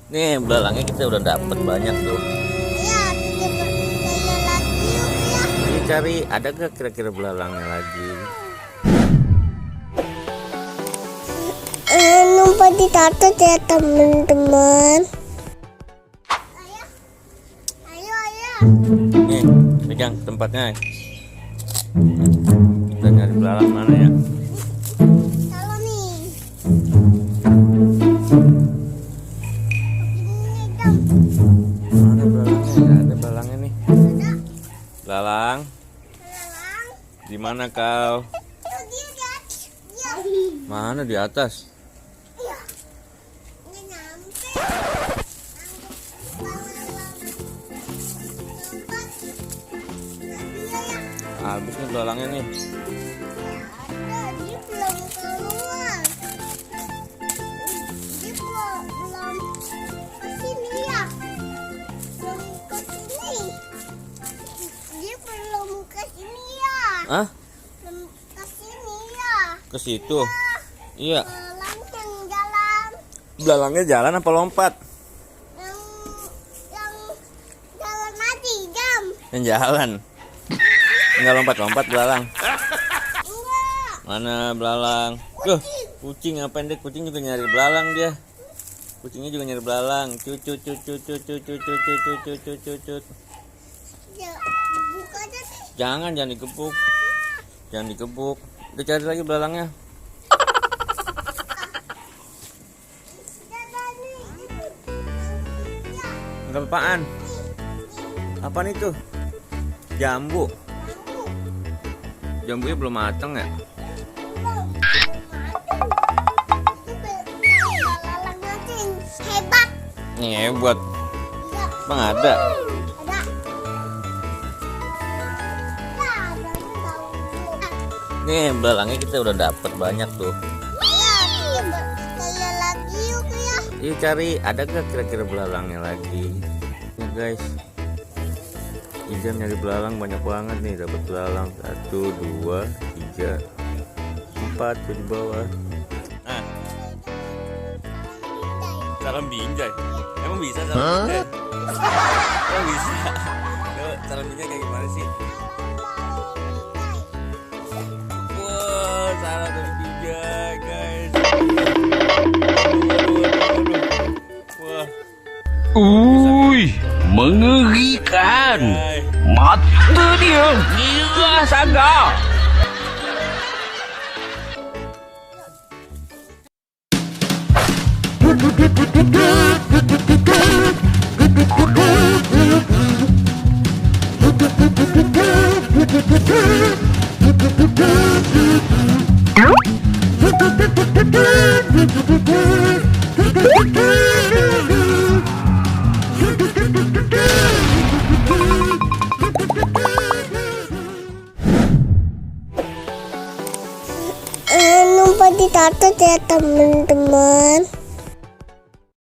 Nih belalangnya kita udah dapet banyak tuh. Iya, kita berjalan lagi yuk ya. Ini cari ada gak kira-kira belalangnya lagi? Numpang di atas ya teman-teman. Ayo. Nih pegang tempatnya. Kita nyari belalang mana ya? Kalau nih. Mana belalangnya? Gak ada belalangnya nih. Belalang, Belalang. di mana kau? Tuh dia di atas. Dia. Mana di atas? Iya. Nggak nyampe. Habis nih belalangnya nih. Ada, dia belum keluar. Dia belum kesini ya. Belum kesini. Dia belum kesini ya. Ah, Belum kesini ya. ke situ. Iya. Belalang yang jalan. Belalangnya jalan apa lompat? Yang jalan mati jam. Yang jalan. Enggak lompat-lompat belalang. Enggak. Mana belalang? Tuh, kucing apa pendek? Kucing juga nyari belalang dia. Kucingnya juga nyari belalang. Cut cut cut cut cut cut cut cut cut cut cut cut cut. Ya, buka aja sih. Jangan dikepuk. Jangan dikepuk. Udah cari lagi belalangnya. Dadah nih. Ya, Enggak apaan? Apaan itu? Jambu. aku Jambunya belum matang ya? belum. Belalang kucing hebat. Nih buat Ya, Bang ada. ada. Ya, berarti tahu. Nih belalangnya kita udah dapet banyak tuh. Ya, kita berjalan lagi yuk ya. Yuk cari ada gak kira-kira belalangnya lagi? Nih guys, Izam nyari belalang banyak banget nih. Dapat belalang 1, 2, 3, 4 tuh di bawah. Nah, salam binjai. Emang bisa salam binjai? Emang bisa? Coba salam binjai kayak gimana sih? Wow, salam dari binjai guys. Wah. Uy, mengerikan. Mata dia gila sangat. Numpang di atas ya teman-teman.